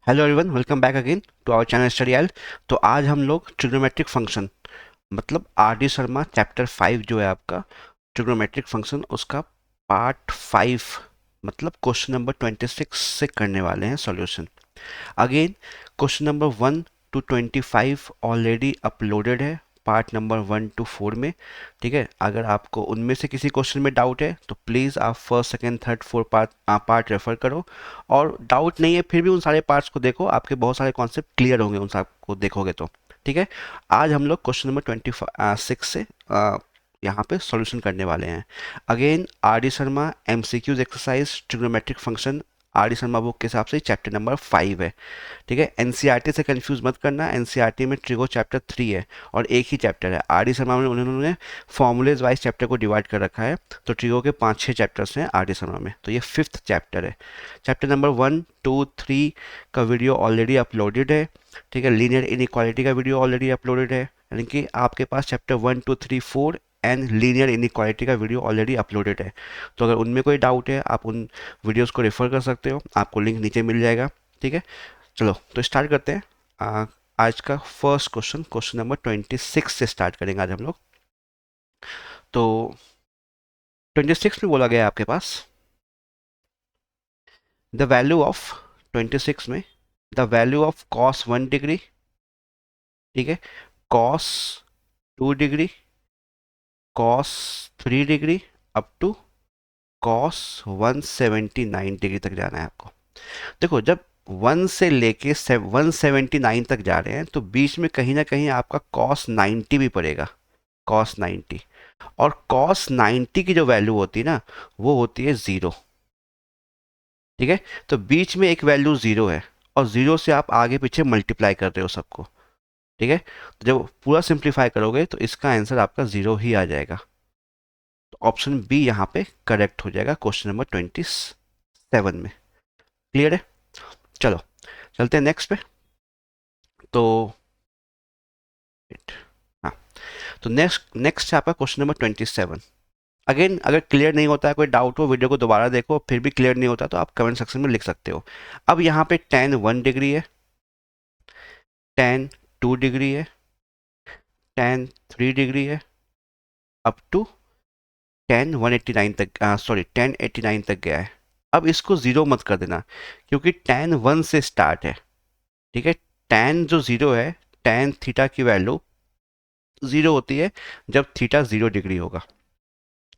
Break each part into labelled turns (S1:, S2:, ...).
S1: Hello everyone, welcome back again to our channel study L. तो आज हम लोग ट्रिग्नोमेट्रिक फंक्शन मतलब आर डी शर्मा चैप्टर 5 जो है आपका ट्रिग्नोमेट्रिक फंक्शन उसका पार्ट 5 मतलब क्वेश्चन नंबर 26 से करने वाले हैं solution. Again question number 1 to 25 already uploaded है पार्ट नंबर 1 to 4 में। ठीक है, अगर आपको उनमें से किसी क्वेश्चन में डाउट है तो प्लीज़ आप first second third fourth part refer करो। और डाउट नहीं है फिर भी उन सारे पार्ट्स को देखो, आपके बहुत सारे कॉन्सेप्ट क्लियर होंगे उन सबको देखोगे तो। ठीक है, आज हम लोग क्वेश्चन नंबर 26 से यहाँ पे सॉल्यूशन करने वाले हैं। Again are D Sharma MCQs exercise trigonometric function are D Sharma book के हिसाब से चैप्टर नंबर 5 है। ठीक है, एनसीईआरटी से कंफ्यूज मत करना, एनसीईआरटी में ट्रिगो चैप्टर 3 है और एक ही चैप्टर है। आर डी शर्मा में उन्होंने फॉर्मूलेज वाइज चैप्टर को डिवाइड कर रखा है, तो ट्रिगो के 5-6 चैप्टर्स हैं आर डी शर्मा में, तो ये 5th चैप्टर है। चैप्टर नंबर 1, 2, 3 का वीडियो ऑलरेडी अपलोडेड है। ठीक है, लीनियर इनइक्वालिटी का वीडियो ऑलरेडी अपलोडेड है, यानी कि आपके पास चैप्टर 1, 2, 3, 4 एंड लीनियर इनइक्वालिटी का वीडियो ऑलरेडी अपलोडेड है। तो अगर उनमें कोई डाउट है आप उन वीडियोस को रेफर कर सकते हो, आपको लिंक नीचे मिल जाएगा। ठीक है, चलो तो स्टार्ट करते हैं। आज का फर्स्ट क्वेश्चन क्वेश्चन नंबर 26 से स्टार्ट करेंगे आज हम लोग। तो 26 में बोला गया है आपके पास द वैल्यू ऑफ 26 में the value of cos 1 degree, ठीक है, cos 2 degree, cos 3 degree up to cos 179 degree तक जाना है आपको। देखो जब 1 से लेके 179 तक जा रहे हैं तो बीच में कहीं ना कहीं आपका कॉस 90 भी पड़ेगा, कॉस 90। और कॉस 90 की जो वैल्यू होती है ना वो होती है 0। ठीक है, तो बीच में एक वैल्यू 0 है और 0 से आप आगे पीछे मल्टीप्लाई कर रहे हो सबको। ठीक है, तो जब पूरा सिंप्लीफाई करोगे तो इसका आंसर आपका 0 ही आ जाएगा। तो ऑप्शन बी यहाँ पे करेक्ट हो जाएगा क्वेश्चन नंबर 27 में। क्लियर है, चलो चलते हैं नेक्स्ट पे। तो हाँ, तो नेक्स्ट नेक्स्ट है आपका क्वेश्चन नंबर 27। अगेन अगर क्लियर नहीं होता है, कोई डाउट हो, वीडियो को दोबारा देखो, फिर भी क्लियर नहीं होता तो आप कमेंट सेक्शन में लिख सकते हो। अब यहाँ पे tan 1 डिग्री है, tan 2 डिग्री है, tan 3 डिग्री है, अप टू tan 189 तक, सॉरी tan 89 तक गया है। अब इसको जीरो मत कर देना क्योंकि tan 1 से स्टार्ट है। ठीक है, tan जो जीरो है, tan थीटा की वैल्यू जीरो होती है जब थीटा 0 डिग्री होगा,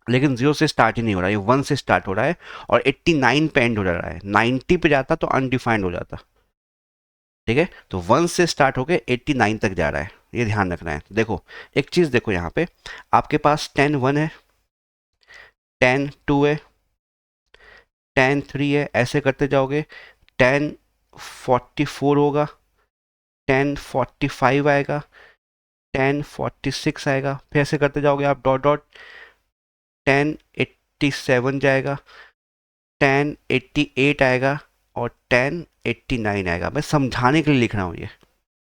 S1: लेकिन 0 से स्टार्ट ही नहीं हो रहा है, ये 1 से स्टार्ट हो रहा है और 89 पे एंड हो रहा है। 90 पे जाता तो अनडिफाइंड हो जाता। ठीक है, तो 1 से स्टार्ट होके 89 तक जा रहा है, ये ध्यान रखना है। देखो एक चीज देखो, यहाँ पे आपके पास tan 1 है, tan 2 है, tan 3 है, ऐसे करते जाओगे tan 44 होगा, tan 45 आएगा, tan 46 आएगा, फिर ऐसे करते जाओगे आप डॉट डॉट, tan 87 जाएगा, tan 88 आएगा और tan 89 आएगा। मैं समझाने के लिए लिख रहा हूँ ये।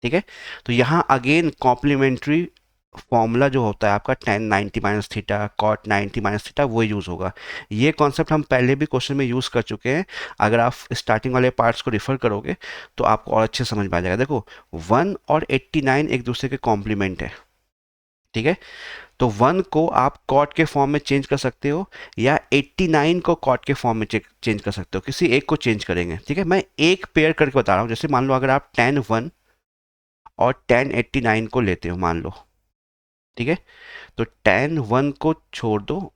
S1: ठीक है, तो यहाँ अगेन कॉम्प्लीमेंट्री फॉर्मूला जो होता है आपका tan 90 minus theta cot 90 minus theta वो यूज़ होगा। ये कॉन्सेप्ट हम पहले भी क्वेश्चन में यूज़ कर चुके हैं, अगर आप स्टार्टिंग वाले पार्ट्स को रिफर करोगे तो आपको और अच्छे समझ में आ जाएगा। देखो 1 और 89 एक दूसरे के कॉम्प्लीमेंट है। ठीक है, तो 1 को आप कॉट के फॉर्म में चेंज कर सकते हो या 89 को कॉट के फॉर्म में चेंज कर सकते हो, किसी एक को चेंज करेंगे। ठीक है, मैं एक पेयर करके बता रहा हूँ। जैसे मान लो अगर आप tan 1 और tan 89 को लेते हो मान लो, ठीक है, तो tan 1 को छोड़ दो,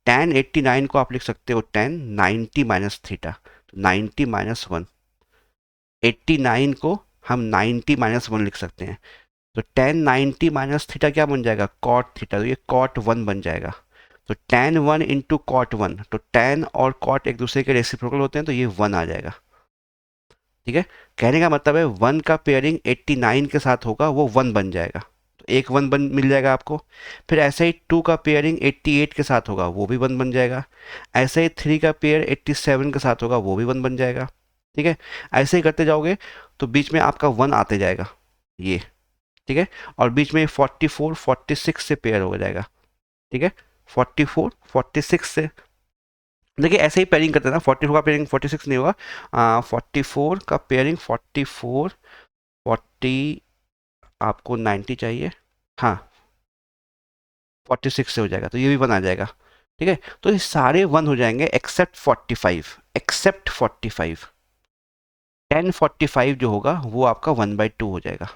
S1: tan 89 को आप लिख सकते हो tan 90 माइनस थीटा, तो 90 माइनस 1। 89 को हम 90 माइनस 1 लिख सकते हैं, तो tan 90 माइनस थीटा क्या बन जाएगा, cot थीटा, तो ये cot 1 बन जाएगा। तो tan 1 इंटू कॉट 1, तो tan और cot एक दूसरे के रेसिप्रोकल होते हैं तो ये 1 आ जाएगा। ठीक है, कहने का मतलब है 1 का पेयरिंग 89 के साथ होगा वो 1 बन जाएगा, तो एक 1 बन मिल जाएगा आपको। फिर ऐसे ही 2 का पेयरिंग 88 के साथ होगा वो भी 1 बन जाएगा। ऐसे ही 3 का पेयर 87 के साथ होगा वो भी 1 बन जाएगा। ठीक है, ऐसे ही करते जाओगे तो बीच में आपका 1 आते जाएगा ये। ठीक है, और बीच में 44 46 से पेयर हो जाएगा। ठीक है, 44 46 से देखिए ऐसे ही पेयरिंग करते हैं ना, 44 का पेयरिंग 46 नहीं होगा, 44 का पेयरिंग 44 40 आपको 90 चाहिए, हाँ 46 से हो जाएगा तो ये भी 1 आ जाएगा। ठीक है, तो ये सारे 1 हो जाएंगे एक्सेप्ट 45, एक्सेप्ट 45। 1045 जो होगा वो आपका 1/2 हो जाएगा।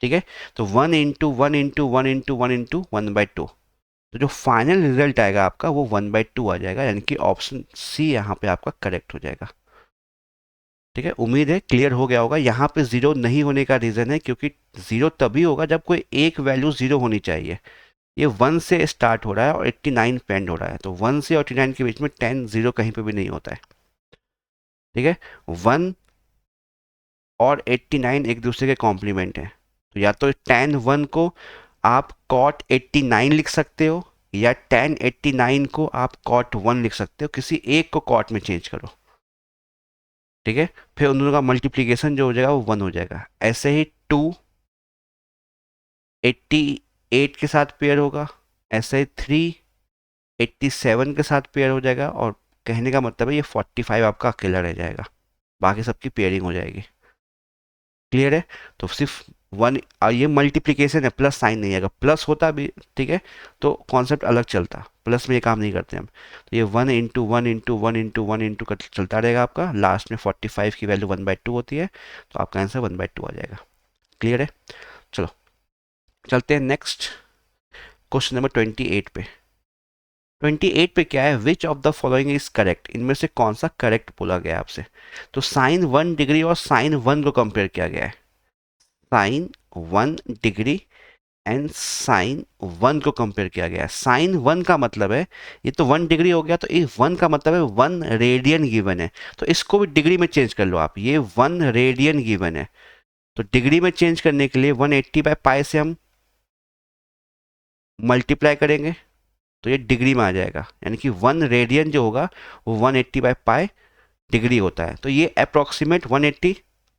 S1: ठीक है, तो 1 इंटू 1 इंटू 1 इंटू 1 इंटू 1/2, तो जो फाइनल रिजल्ट आएगा आपका वो 1/2 आ जाएगा, यानी कि ऑप्शन सी यहाँ पे आपका करेक्ट हो जाएगा। ठीक है, उम्मीद है क्लियर हो गया होगा। यहाँ पे जीरो नहीं होने का रीजन है क्योंकि जीरो तभी होगा जब कोई एक वैल्यू जीरो होनी चाहिए। ये 1 से स्टार्ट हो रहा है और 89 पे एंड हो रहा है, तो 1 से और 89 के बीच में 10 जीरो कहीं पे भी नहीं होता है। ठीक है, 1 और 89 एक दूसरे के कॉम्प्लीमेंट है, तो या तो tan 1 को आप cot 89 लिख सकते हो या tan 89 को आप cot 1 लिख सकते हो, किसी एक को cot में चेंज करो। ठीक है, फिर उन दोनों का मल्टीप्लीकेशन जो हो जाएगा वो 1 हो जाएगा। ऐसे ही 2 88 के साथ पेयर होगा, ऐसे ही 3 87 के साथ पेयर हो जाएगा, और कहने का मतलब है ये 45 आपका अकेला रह जाएगा, बाकी सबकी पेयरिंग हो जाएगी। क्लियर है, तो सिर्फ 1, ये मल्टीप्लीकेशन है, प्लस साइन नहीं है, अगर प्लस होता भी ठीक है तो कॉन्सेप्ट अलग चलता, प्लस में ये काम नहीं करते हम। तो ये 1 इंटू 1 इंटू 1 इंटू 1 इंटू चलता रहेगा आपका, लास्ट में 45 की वैल्यू 1/2 होती है, तो आपका आंसर 1/2 आ जाएगा। क्लियर है, चलो चलते हैं नेक्स्ट क्वेश्चन नंबर 28 पे। 28 पे क्या है, विच of the following is correct, इनमें से कौन सा करेक्ट बोला गया आपसे। तो साइन 1 डिग्री और साइन 1 को कंपेयर किया गया है, साइन 1 डिग्री एंड साइन 1 को कंपेयर किया गया है। साइन 1 का मतलब है, ये तो 1 डिग्री हो गया, तो ये 1 का मतलब है 1 रेडियन गिवन है, तो इसको भी डिग्री में चेंज कर लो आप, ये 1 रेडियन गिवन है, तो डिग्री में चेंज करने के लिए 180/पाई से हम मल्टीप्लाई करेंगे, तो ये डिग्री में आ जाएगा, यानी कि 1 रेडियन जो होगा वो 180/पाई डिग्री होता है। तो ये अप्रॉक्सीमेट 180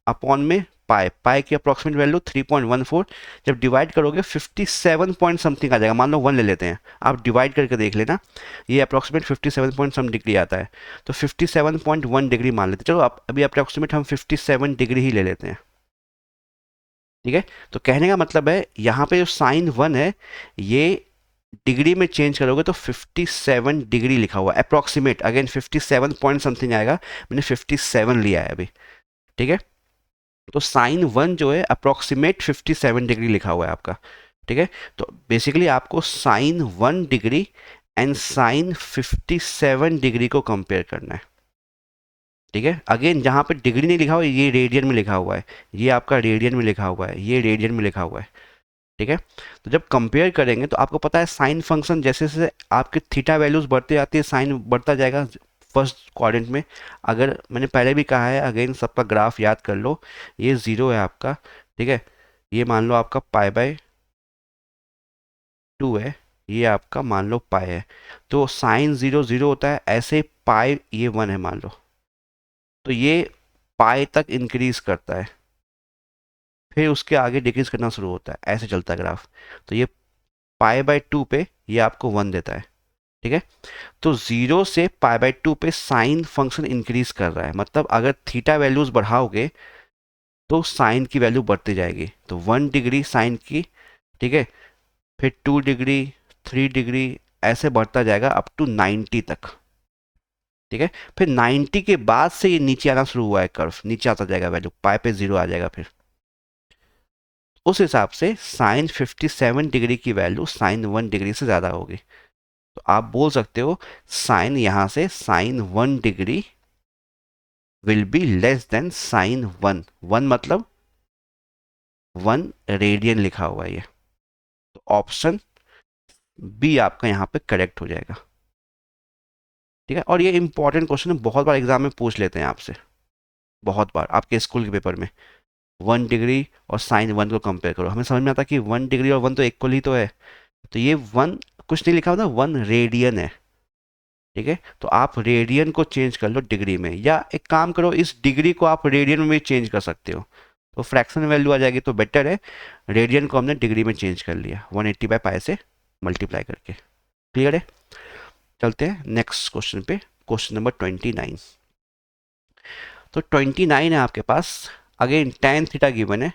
S1: अपॉन में पाई, पाई की अप्रॉक्सीमेट वैल्यू 3.14, जब डिवाइड करोगे 57 पॉइंट समथिंग आ जाएगा, मान लो 1 ले लेते हैं, आप डिवाइड करके देख लेना, ये अप्रॉक्सीमेट 57 पॉइंट सम डिग्री आता है, तो 57.1 डिग्री मान लेते हैं। चलो अब अभी अप्रॉक्सीमेट हम 57 डिग्री ही ले लेते हैं। ठीक है, तो कहने का मतलब है यहाँ पे जो साइन 1 है ये डिग्री में चेंज करोगे तो 57 डिग्री लिखा हुआ है, अप्रॉक्सीमेट, अगेन 57 पॉइंट समथिंग आएगा, मैंने 57 लिया है अभी। ठीक है, तो साइन 1 जो है अप्रॉक्सीमेट 57 डिग्री लिखा हुआ है आपका। ठीक है, तो बेसिकली आपको sine 1 degree and sine 57 degree को कंपेयर करना है। ठीक है, अगेन जहाँ पे डिग्री नहीं लिखा हुआ है ये रेडियन में लिखा हुआ है, ये आपका रेडियन में लिखा हुआ है, ये रेडियन में लिखा हुआ है। ठीक है, तो जब कंपेयर करेंगे तो आपको पता है साइन फंक्शन जैसे जैसे आपके थीटा वैल्यूज बढ़ते जाती है साइन बढ़ता जाएगा फर्स्ट क्वाड्रेंट में। अगर मैंने पहले भी कहा है, अगेन सबका ग्राफ याद कर लो, ये जीरो है आपका, ठीक है, ये मान लो आपका पाई/2 है, ये आपका मान लो पाई है, तो साइन 0 0 होता है, ऐसे पाई ये 1 है मान लो, तो ये पाई तक इंक्रीज करता है, फिर उसके आगे डिक्रीज करना शुरू होता है, ऐसे चलता है ग्राफ, तो ये पाई/2 पे ये आपको 1 देता है। ठीक है, तो 0 से पाई/2 पे साइन फंक्शन इंक्रीज कर रहा है, मतलब अगर थीटा वैल्यूज बढ़ाओगे तो साइन की वैल्यू बढ़ती जाएगी, तो 1 डिग्री साइन की, ठीक है, फिर 2 डिग्री, 3 डिग्री, ऐसे बढ़ता जाएगा अप टू 90 तक। ठीक है, फिर 90 के बाद से ये नीचे आना शुरू हुआ है, कर्व नीचे आता जाएगा, वैल्यू पाई पे 0 आ जाएगा, फिर उस हिसाब से साइन 57 डिग्री की वैल्यू साइन 1 डिग्री से ज़्यादा होगी, तो आप बोल सकते हो साइन यहां से sine 1 degree will be less than sine 1, 1 मतलब 1 रेडियन लिखा हुआ है ये, तो ऑप्शन बी आपका यहाँ पे करेक्ट हो जाएगा। ठीक है, और ये इंपॉर्टेंट क्वेश्चन है, बहुत बार एग्जाम में पूछ लेते हैं आपसे, बहुत बार आपके स्कूल के पेपर में, 1 डिग्री और साइन 1 को कंपेयर करो, हमें समझ में आता कि 1 डिग्री और 1 तो इक्वल ही तो है, तो ये 1 कुछ नहीं लिखा होता, 1 रेडियन है। ठीक है, तो आप रेडियन को चेंज कर लो डिग्री में, या एक काम करो इस डिग्री को आप रेडियन में भी चेंज कर सकते हो, तो फ्रैक्शन वैल्यू आ जाएगी, तो बेटर है रेडियन को हमने डिग्री में चेंज कर लिया 180/पाई से मल्टीप्लाई करके। क्लियर है, चलते हैं नेक्स्ट क्वेश्चन पे। Question number 29। तो 29 है आपके पास। अगेन tan थीटा गिवन है,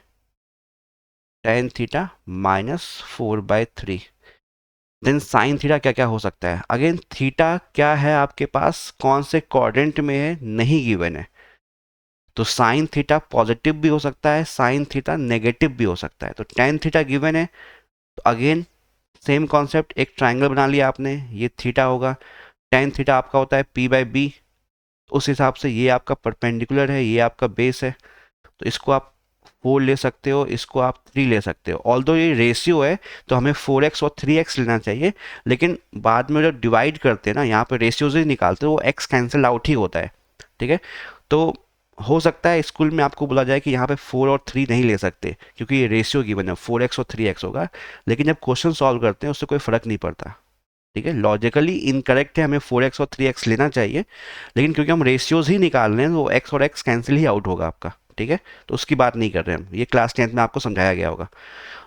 S1: tan theta -4/3। Then sine theta क्या क्या हो सकता है। अगेन थीटा क्या है आपके पास, कौन से क्वाड्रेंट में है, नहीं गिवन है। तो साइन थीटा पॉजिटिव भी हो सकता है, साइन थीटा नेगेटिव भी हो सकता है। तो tan थीटा गिवन है, तो अगेन सेम कॉन्सेप्ट, एक ट्राइंगल बना लिया आपने, ये थीटा होगा। tan थीटा आपका होता है p/b, उस हिसाब से ये आपका परपेंडिकुलर है, ये आपका बेस है। तो इसको आप 4 ले सकते हो, इसको आप 3 ले सकते हो। ऑल्दो ये रेशियो है तो हमें 4x और 3x लेना चाहिए, लेकिन बाद में जब डिवाइड करते हैं ना, यहाँ पे रेशियोज ही निकालते हैं, वो x कैंसिल आउट ही होता है। ठीक है, तो हो सकता है स्कूल में आपको बोला जाए कि यहाँ पे 4 और 3 नहीं ले सकते क्योंकि ये रेशियो गिवन है, 4x और 3x होगा। लेकिन जब क्वेश्चन सॉल्व करते हैं उससे कोई फर्क नहीं पड़ता। ठीक है, लॉजिकली इनकरेक्ट है, हमें 4x और 3x लेना चाहिए, लेकिन क्योंकि हम रेशियोज ही निकाल रहे हैं तो x और x कैंसिल ही आउट होगा आपका। ठीक है, तो उसकी बात नहीं कर रहे हम, ये क्लास 10th में आपको समझाया गया होगा।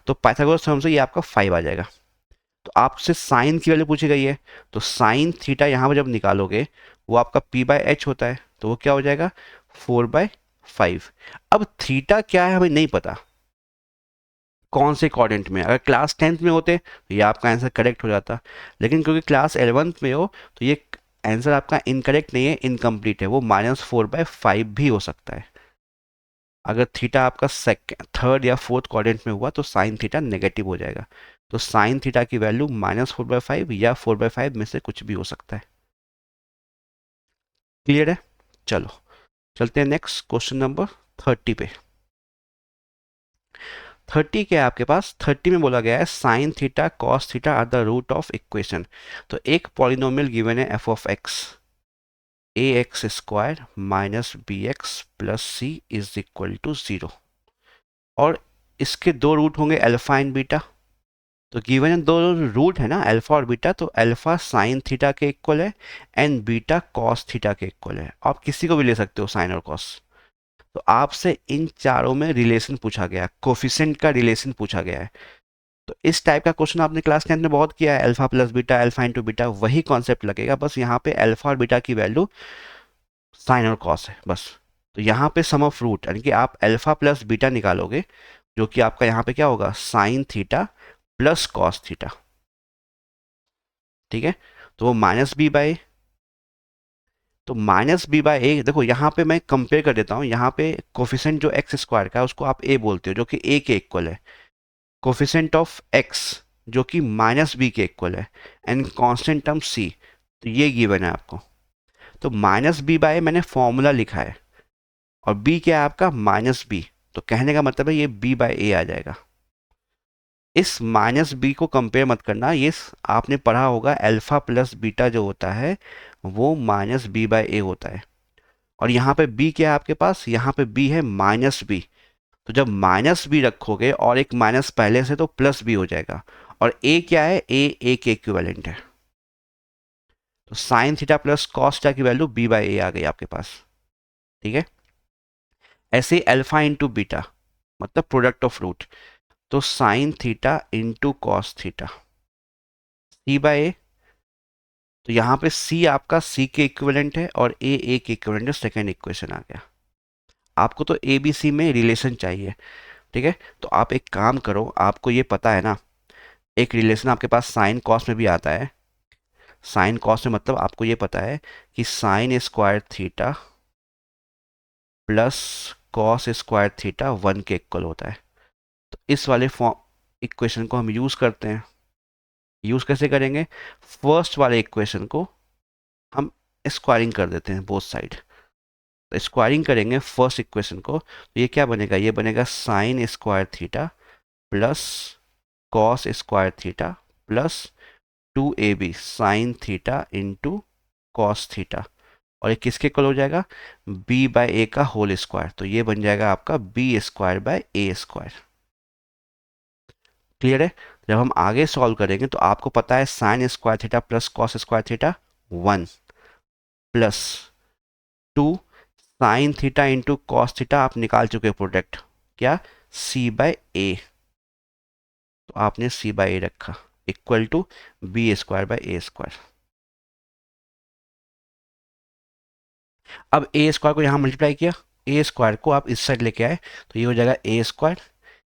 S1: तो पाइथागोरस थ्योरम से ये आपका 5 आ जाएगा। तो आपसे साइन की वैल्यू पूछी गई है, तो साइन थीटा यहाँ पर जब निकालोगे वो आपका p/h होता है, तो वो क्या हो जाएगा 4/5। अब थीटा क्या है हमें नहीं पता, कौन से क्वाड्रेंट में। अगर क्लास 10th में होते तो ये आपका आंसर करेक्ट हो जाता, लेकिन क्योंकि क्लास 11th में हो तो ये आंसर आपका इनकरेक्ट नहीं है, इनकम्प्लीट है, वो -4/5 भी हो सकता है। अगर थीटा आपका सेकंड, थर्ड या फोर्थ क्वाड्रेंट में हुआ तो साइन थीटा नेगेटिव हो जाएगा। तो साइन थीटा की वैल्यू -4/5 या 4/5 में से कुछ भी हो सकता है। क्लियर है, चलो चलते हैं नेक्स्ट क्वेश्चन नंबर 30 पे। 30 क्या है आपके पास, 30 में बोला गया है sine theta cos theta are the root of equation. तो एक पॉलिनोमियल गिवन है F of X, A X square minus B X plus C is equal to 0, और इसके दो रूट होंगे अल्फा एंड बीटा। तो गिवन है दो रूट है ना अल्फा और बीटा, तो अल्फा साइन थीटा के इक्वल है एंड बीटा कॉस थीटा के इक्वल है। आप किसी को भी ले सकते हो साइन और कॉस। तो आपसे इन चारों में रिलेशन पूछा गया है, कोफिशिएंट का रिलेशन पूछा गया है। तो इस टाइप का क्वेश्चन आपने क्लास 10 में बहुत किया है, alpha plus beta, alpha into beta, वही कॉन्सेप्ट लगेगा, बस यहाँ पे अल्फा और बीटा की वैल्यू साइन और कॉस है बस। तो यहाँ पे सम ऑफ रूट यानी कि आप अल्फा प्लस बीटा निकालोगे, जो कि आपका यहाँ पे क्या होगा sign theta plus cos theta. ठीक है, तो वो -b/a, तो -b/a, देखो यहाँ पे मैं कंपेयर कर देता हूँ, यहाँ पे कोफिशिएंट जो एक्स स्क्वायर का है उसको आप a बोलते हो, जो कि a के इक्वल है। कोफिशिएंट ऑफ x जो कि -b के इक्वल है, एंड कांस्टेंट टर्म c, तो ये गिवन है आपको। तो -b/a मैंने फॉर्मूला लिखा है, और b क्या है आपका -b, तो कहने का मतलब है ये b/a आ जाएगा। इस -b को कंपेयर मत करना, ये आपने पढ़ा होगा अल्फा प्लस बीटा जो होता है वो -b/a होता है। और यहाँ पे b क्या है आपके पास, यहाँ पे b है -b, तो जब -b रखोगे और एक माइनस पहले से तो +b हो जाएगा। और a क्या है, a के इक्विवेलेंट है। तो sign theta plus cos theta की वैल्यू b/a आ गई आपके पास। ठीक है, ऐसे अल्फा इंटू बीटा मतलब प्रोडक्ट ऑफ रूट, तो sign theta into cos theta c/a। तो यहाँ पे c आपका c के इक्विवेलेंट है और a के इक्विवेलेंट है, सेकेंड इक्वेशन आ गया। आपको तो a b c में रिलेशन चाहिए। ठीक है, तो आप एक काम करो, आपको ये पता है ना, एक रिलेशन आपके पास साइन कॉस में भी आता है। साइन कॉस में मतलब आपको ये पता है कि sign square theta plus cos square theta 1 के इक्वल होता है। तो इस वाले फॉर्म इक्वेशन को हम यूज करते हैं। यूज कैसे करेंगे, फर्स्ट वाले इक्वेशन को हम स्क्वायरिंग कर देते हैं बोथ साइड। तो स्क्वायरिंग करेंगे फर्स्ट इक्वेशन को, तो ये क्या बनेगा, ये बनेगा sign square theta plus cos square theta plus 2ab sign theta into cos theta, और ये किसके इक्वल हो जाएगा, b/a का होल स्क्वायर। तो ये बन जाएगा आपका b²/a²। क्लियर है, जब हम आगे सॉल्व करेंगे तो आपको पता है sign square theta plus cos square theta 1 plus 2 sine theta into cos theta, आप निकाल चुके प्रोडक्ट क्या, c/a। तो आपने c/a रखा इक्वल टू b²/a²। अब ए स्क्वायर को यहाँ मल्टीप्लाई किया, ए स्क्वायर को आप इस साइड लेके आए तो ये हो जाएगा ए स्क्वायर,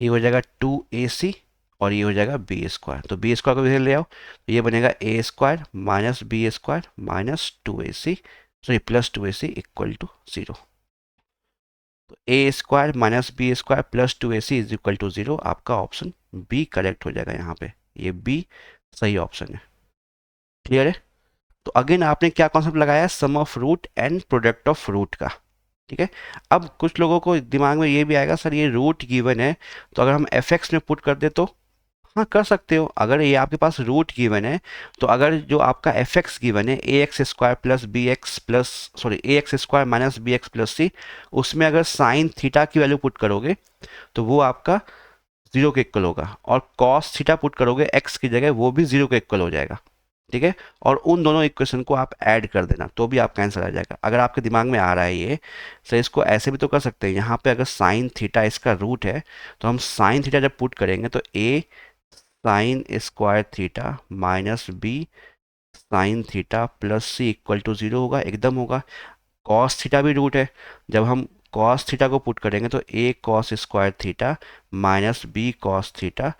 S1: ये हो जाएगा 2ac और ये हो जाएगा बी स्क्वायर। तो बी स्क्वायर को इधर ले आओ तो ये बनेगा A square minus B square minus 2ac, sorry plus 2ac equal to 0। तो A square minus B square plus 2ac is equal to 0, आपका ऑप्शन बी करेक्ट हो जाएगा यहाँ पे, ये बी सही ऑप्शन है। क्लियर है? तो अगेन आपने क्या कॉन्सेप्ट लगाया, sum of root and product of root का। ठीक है, अब कुछ लोगों को दिमाग में ये भी आएगा सर ये रूट गिवन है तो अगर हम एफ एक्स में पुट कर दे तो, हाँ कर सकते हो। अगर ये आपके पास रूट गिवन है तो अगर जो आपका एफ एक्स गिवन है A X square plus B X plus, sorry A X square minus B X plus C, उसमें अगर साइन थीटा की वैल्यू पुट करोगे तो वो आपका 0 के इक्वल होगा, और कॉस थीटा पुट करोगे एक्स की जगह वो भी 0 के इक्वल हो जाएगा। ठीक है, और उन दोनों इक्वेशन को आप ऐड कर देना तो भी आपका आंसर आ जाएगा। अगर आपके दिमाग में आ रहा है ये, तो इसको ऐसे भी तो कर सकते हैं, यहाँ पे अगर साइन थीटा इसका रूट है तो हम साइन थीटा जब पुट करेंगे तो A sine square theta minus B sine theta plus C equal to 0 होगा, एकदम होगा। कॉस थीटा भी रूट है, जब हम कॉस थीटा को पुट करेंगे तो A cos square theta minus B cos theta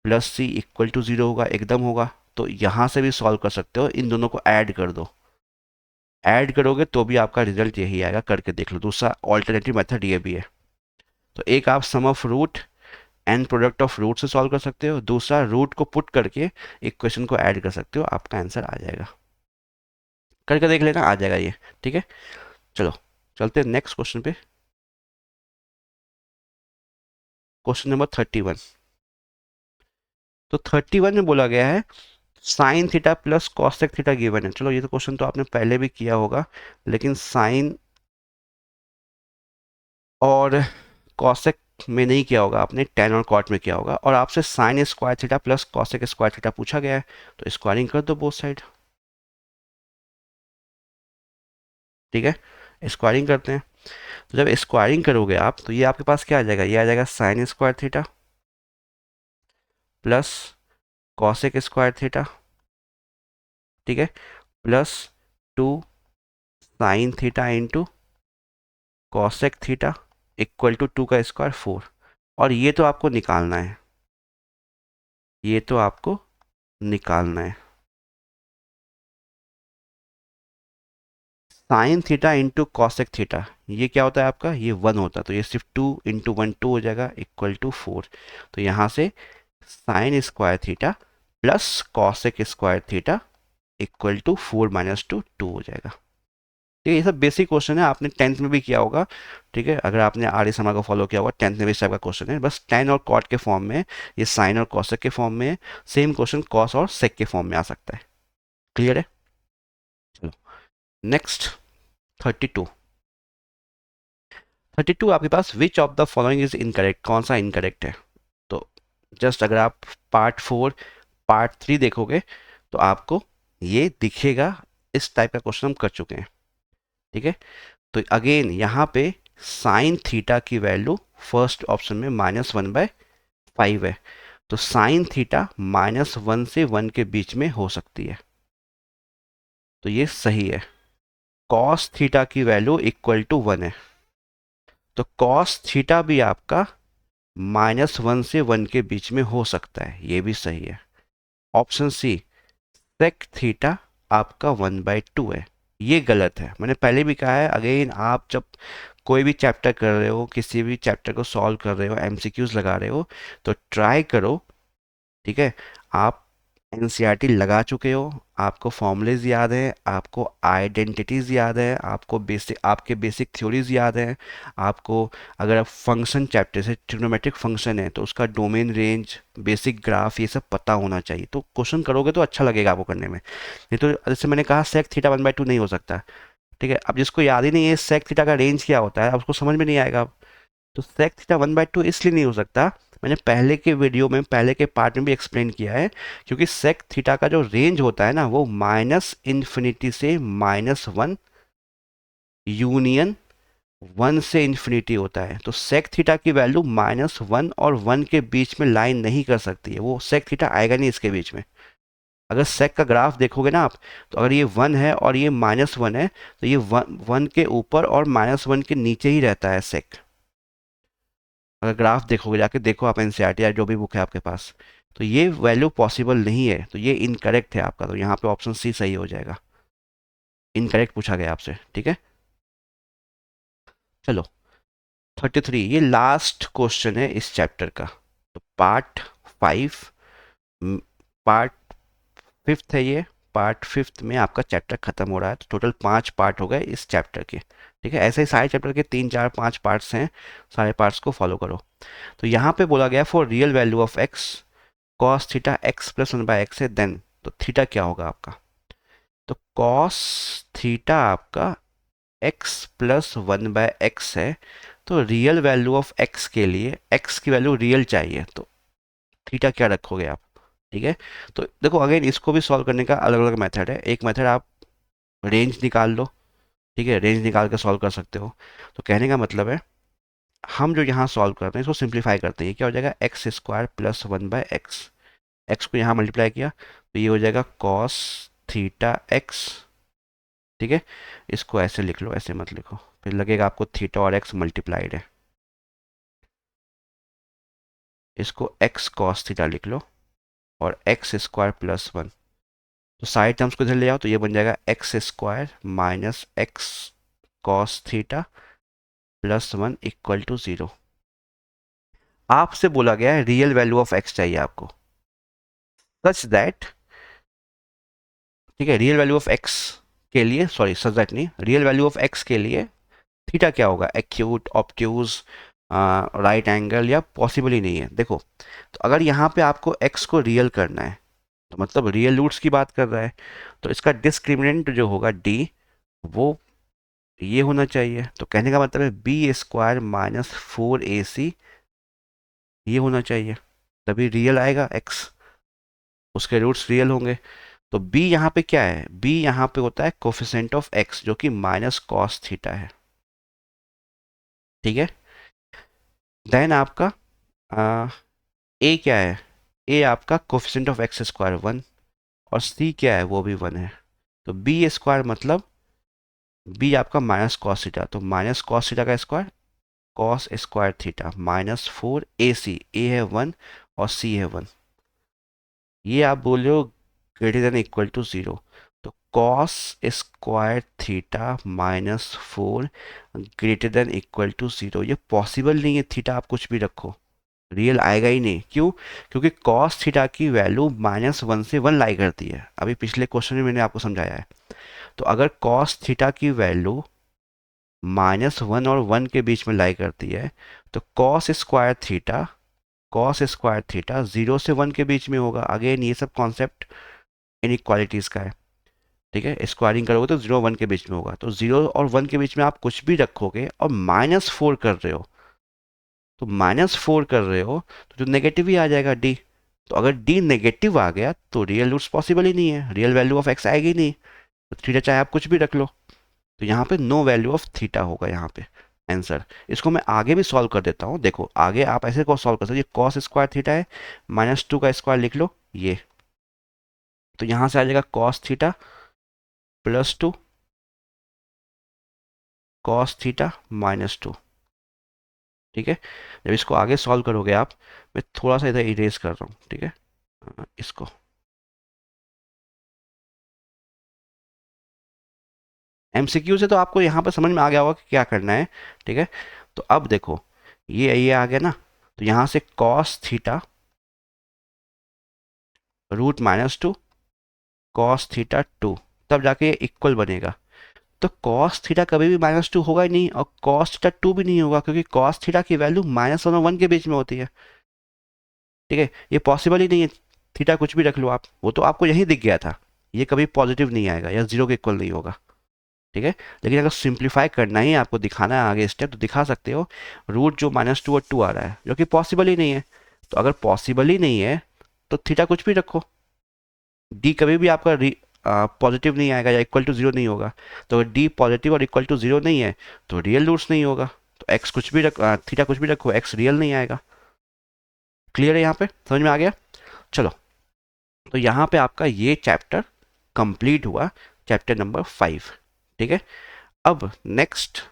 S1: plus C equal to 0 होगा, एकदम होगा। तो यहाँ से भी सॉल्व कर सकते हो, इन दोनों को ऐड कर दो, ऐड करोगे तो भी आपका रिजल्ट यही आएगा, करके देख लो। दूसरा ऑल्टरनेटिव मेथड ये भी है। तो एक आप sum of root and product of root से सॉल्व कर सकते हो, दूसरा रूट को पुट करके इक्वेशन को ऐड कर सकते हो, आपका आंसर आ जाएगा। करके देख लेना, आ जाएगा ये। ठीक है, चलो चलते हैं नेक्स्ट क्वेश्चन पे। Question number 31। तो 31 में बोला गया है sine theta plus cosec theta given है। चलो ये तो क्वेश्चन तो आपने पहले भी किया होगा, लेकिन साइन और कॉसेक में नहीं किया होगा आपने, टेन और कॉट में किया होगा। और आपसे sign square theta plus cosec square theta पूछा गया है, तो स्क्वायरिंग कर दो बोथ साइड। ठीक है, स्क्वायरिंग करते हैं। तो जब स्क्वायरिंग करोगे आप तो ये आपके पास क्या आ जाएगा, ये आ जाएगा sine square theta plus cosec square theta, ठीक है, plus 2 sine theta into cosec theta equal to 2 का स्क्वायर 4। और ये तो आपको निकालना है, ये तो आपको निकालना है। Sine theta into cosec theta ये क्या होता है आपका, ये 1 होता है, तो ये सिर्फ 2 इंटू 1 2 हो जाएगा इक्वल टू 4। तो यहाँ से sine square theta plus cosec square theta equal to 4 minus 2 2 हो जाएगा। ठीक है, ये सब बेसिक क्वेश्चन है, आपने टेंथ में भी किया होगा। ठीक है, अगर आपने आर्य समाज को फॉलो किया होगा टेंथ में भी इस टाइप का क्वेश्चन है, बस टेन और कॉट के फॉर्म में, ये साइन और कॉसेक के फॉर्म में, सेम क्वेश्चन कॉस और सेक के फॉर्म में आ सकता है। क्लियर है? चलो नेक्स्ट 32। 32 आपके पास which of the following is incorrect, कौन सा इनकरेक्ट है। तो जस्ट अगर आप पार्ट 4 पार्ट 3 देखोगे तो आपको ये दिखेगा, इस टाइप का क्वेश्चन हम कर चुके हैं। ठीक है, तो अगेन यहाँ पे साइन थीटा की वैल्यू फर्स्ट ऑप्शन में -1/5 है, तो साइन थीटा -1 से 1 के बीच में हो सकती है, तो ये सही है। कॉस थीटा की वैल्यू इक्वल टू 1 है, तो कॉस थीटा भी आपका -1 से 1 के बीच में हो सकता है, ये भी सही है। ऑप्शन सी सेक थीटा आपका 1/2 है, ये गलत है। मैंने पहले भी कहा है, अगेन आप जब कोई भी चैप्टर कर रहे हो, किसी भी चैप्टर को सॉल्व कर रहे हो, एमसीक्यूज लगा रहे हो, तो ट्राई करो, ठीक है, आप एनसीईआरटी लगा चुके हो, आपको फॉर्मूलेज याद हैं, आपको आइडेंटिटीज़ याद है, आपको बेसिक, आपके बेसिक थ्योरीज याद हैं, आपको अगर आप फंक्शन चैप्टर से ट्रिग्नोमेट्रिक फंक्शन है तो उसका डोमेन रेंज, बेसिक ग्राफ, ये सब पता होना चाहिए। तो क्वेश्चन करोगे तो अच्छा लगेगा आपको करने में। नहीं तो जैसे मैंने कहा सेक थीटा 1/2 नहीं हो सकता। ठीक है, अब जिसको याद ही नहीं है सेक थीटा का रेंज क्या होता है, अब उसको समझ में नहीं आएगा। अब तो सेक थीटा 1/2 इसलिए नहीं हो सकता, मैंने पहले के वीडियो में, पहले के पार्ट में भी एक्सप्लेन किया है, क्योंकि सेक थीटा का जो रेंज होता है ना वो -∞ से -1 यूनियन 1 से इन्फिनिटी होता है। तो सेक थीटा की वैल्यू -1 और 1 के बीच में लाइन नहीं कर सकती है, वो सेक थीटा आएगा नहीं इसके बीच में। अगर सेक का ग्राफ देखोगे ना आप, तो अगर ये 1 है और ये -1 है, तो ये 1 के ऊपर और -1 के नीचे ही रहता है सेक। अगर ग्राफ देखोगे, जाके देखो आप एनसीईआरटी या जो भी बुक है आपके पास, तो ये वैल्यू पॉसिबल नहीं है, तो ये इनकरेक्ट है आपका। तो यहाँ पे ऑप्शन सी सही हो जाएगा। इनकरेक्ट पूछा गया आपसे, ठीक है। चलो 33, ये लास्ट क्वेश्चन है इस चैप्टर का। तो पार्ट 5, पार्ट 5th है ये। पार्ट 5th में आपका चैप्टर खत्म हो रहा है। तो टोटल 5 पार्ट हो गए इस चैप्टर के, ठीक है। ऐसे ही सारे चैप्टर के 3 4 5 पार्ट्स हैं, सारे पार्ट्स को फॉलो करो। तो यहाँ पे बोला गया for real value of x cos theta x plus 1/x है, देन तो थीटा क्या होगा आपका। तो कॉस थीटा आपका x प्लस 1/x है। तो रियल वैल्यू ऑफ x के लिए x की वैल्यू रियल चाहिए, तो थीटा क्या रखोगे आप, ठीक है। तो देखो अगेन इसको भी सॉल्व करने का अलग अलग मेथड है। एक मेथड आप रेंज निकाल लो, ठीक है, रेंज निकाल के सॉल्व कर सकते हो। तो कहने का मतलब है, हम जो यहाँ सॉल्व करते हैं इसको सिंप्लीफाई करते हैं। क्या हो जाएगा, X square plus 1/x। X को यहाँ मल्टीप्लाई किया तो ये हो जाएगा कॉस थीटा एक्स, ठीक है। इसको ऐसे लिख लो, ऐसे मत लिखो, फिर लगेगा आपको थीटा और एक्स मल्टीप्लाइड है। इसको एक्स कॉस थीटा लिख लो और एक्स स्क्वायर प्लस 1। तो सारे टर्म्स को इधर ले आओ, तो ये बन जाएगा X square minus X cos theta plus 1 equal to 0। आपसे बोला गया है रियल वैल्यू ऑफ एक्स चाहिए आपको, सच दैट, ठीक है, रियल वैल्यू ऑफ एक्स के लिए, सॉरी सच दैट नहीं, रियल वैल्यू ऑफ एक्स के लिए थीटा क्या होगा, एक्यूट, ऑब्ट्यूज, राइट एंगल, या पॉसिबल ही नहीं है। देखो, तो अगर यहाँ पे आपको x को रियल करना है, तो मतलब रियल रूट्स की बात कर रहा है, तो इसका डिस्क्रिमिनेंट जो होगा d, वो ये होना चाहिए। तो कहने का मतलब है बी स्क्वायर माइनस 4ac ये होना चाहिए, तभी रियल आएगा x, उसके रूट्स रियल होंगे। तो b यहाँ पे क्या है, b यहाँ पे होता है कोफिशिएंट ऑफ x, जो कि माइनस कॉस थीटा है, ठीक है। देन आपका a क्या है, a आपका कोफिशिएंट ऑफ एक्स स्क्वायर 1, और c क्या है, वो भी 1 है। तो b स्क्वायर मतलब b आपका माइनस कॉस थीटा, तो माइनस कॉस थीटा का square cos square theta minus 4ac, a है 1 और c है 1। ये आप बोल रहे हो ग्रेटर देन इक्वल टू 0, तो cos square theta minus 4 greater than equal to 0, ये पॉसिबल नहीं है। थीटा आप कुछ भी रखो, रियल आएगा ही नहीं। क्यों, क्योंकि कॉस थीटा की वैल्यू -1 से 1 लाई करती है। अभी पिछले क्वेश्चन में मैंने आपको समझाया है। तो अगर कॉस थीटा की वैल्यू -1 और 1 के बीच में लाई करती है, तो कॉस स्क्वायर थीटा 0 से 1 के बीच में होगा। अगेन ये सब कॉन्सेप्ट इनइक्वालिटीज़ का है, ठीक है। स्क्वायरिंग करोगे तो 0 1 के बीच में होगा। तो 0 और 1 के बीच में आप कुछ भी रखोगे और -4 कर रहे हो, तो -4 कर रहे हो, तो जो नेगेटिव ही आ जाएगा डी। तो अगर डी नेगेटिव आ गया तो रियल रूट्स पॉसिबल ही नहीं है, रियल वैल्यू ऑफ एक्स आएगी नहीं। तो थीटा चाहे आप कुछ भी रख लो, तो यहाँ पे नो वैल्यू ऑफ थीटा होगा यहाँ पे आंसर। इसको मैं आगे भी सॉल्व कर देता हूँ। देखो आगे आप ऐसे को सॉल्व कर सकते हो, ये कॉस स्क्वायर थीटा है, -2 का स्क्वायर लिख लो ये, तो यहाँ से आ जाएगा कॉस थीटा +2 कॉस थीटा -2, ठीक है। जब इसको आगे सॉल्व करोगे आप, मैं थोड़ा सा इधर इरेज कर रहा हूँ, ठीक है, इसको। एमसीक्यू से तो आपको यहाँ पर समझ में आ गया होगा कि क्या करना है, ठीक है। तो अब देखो ये आ गया ना, तो यहाँ से कॉस थीटा √-2 कॉस थीटा 2, तब जाके ये इक्वल बनेगा। तो कॉस थीटा कभी भी -2 होगा ही नहीं, और कॉस थीटा 2 भी नहीं होगा, क्योंकि कॉस थीटा की वैल्यू -1 और 1 के बीच में होती है, ठीक है। ये पॉसिबल ही नहीं है। थीटा कुछ भी रख लो आप, वो तो आपको यही दिख गया था, ये कभी पॉजिटिव नहीं आएगा या 0 के इक्वल नहीं होगा, ठीक है। लेकिन अगर सिंप्लीफाई करना ही आपको, दिखाना है आगे स्टेप, तो दिखा सकते हो। रूट जो -2 और 2 आ रहा है, जो कि पॉसिबल ही नहीं है। तो अगर पॉसिबल ही नहीं है, तो थीटा कुछ भी रखो, डी कभी भी आपका पॉजिटिव नहीं आएगा या इक्वल टू 0 नहीं होगा। तो अगर डी पॉजिटिव और इक्वल टू 0 नहीं है, तो रियल रूट्स नहीं होगा। तो एक्स कुछ भी थीटा कुछ भी रखो, एक्स रियल नहीं आएगा। क्लियर है यहाँ पे, समझ में आ गया। चलो तो यहाँ पे आपका ये चैप्टर कंप्लीट हुआ, चैप्टर नंबर 5। ठीक है, अब नेक्स्ट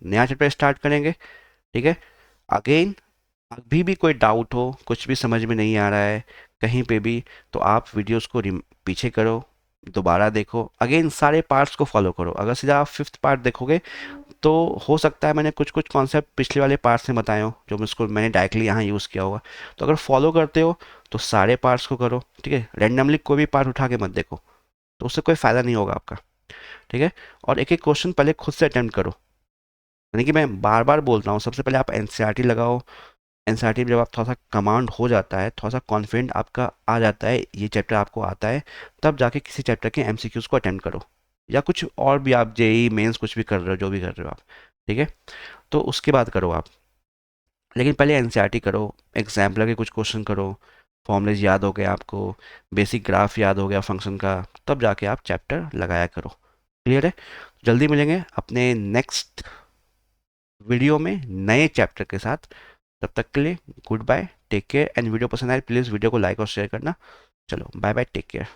S1: नया चैप्टर स्टार्ट करेंगे। ठीक है, अगेन अभी भी कोई डाउट हो, कुछ भी समझ में नहीं आ रहा है कहीं पे भी, तो आप वीडियोस को पीछे करो, दोबारा देखो, अगेन सारे पार्ट्स को फॉलो करो। अगर सीधा आप 5th पार्ट देखोगे तो हो सकता है मैंने कुछ कुछ कॉन्सेप्ट पिछले वाले पार्ट्स में बताए हो जो मुझको मैंने डायरेक्टली यहाँ यूज़ किया होगा। तो अगर फॉलो करते हो तो सारे पार्ट्स को करो। ठीक है, रैंडमली कोई भी पार्ट उठा के मत देखो, तो उससे कोई फ़ायदा नहीं होगा आपका। ठीक है, और एक एक क्वेश्चन पहले खुद से अटेम्प्ट करो। यानी कि मैं बार बार बोल रहा हूँ, सबसे पहले आप एनसीईआरटी लगाओ। एनसीईआरटी में जब आप थोड़ा सा कमांड हो जाता है, थोड़ा सा कॉन्फिडेंट आपका आ जाता है, ये चैप्टर आपको आता है, तब जाके किसी चैप्टर के एमसीक्यूज को अटेम्प्ट करो, या कुछ और भी आप जेई मेंस कुछ भी कर रहे हो, जो भी कर रहे हो आप। ठीक है, तो उसके बाद करो आप, लेकिन पहले एनसीईआरटी करो, एग्जाम्पलर के कुछ क्वेश्चन करो, फॉर्मूलेज याद हो गए आपको, बेसिक ग्राफ याद हो गया फंक्शन का, तब जाके आप चैप्टर लगाया करो। क्लियर है? जल्दी मिलेंगे अपने नेक्स्ट वीडियो में नए चैप्टर के साथ। तब तक के लिए goodbye, take care, and video पसंद आए प्लीज़ वीडियो को लाइक और शेयर करना। चलो बाय बाय, टेक केयर।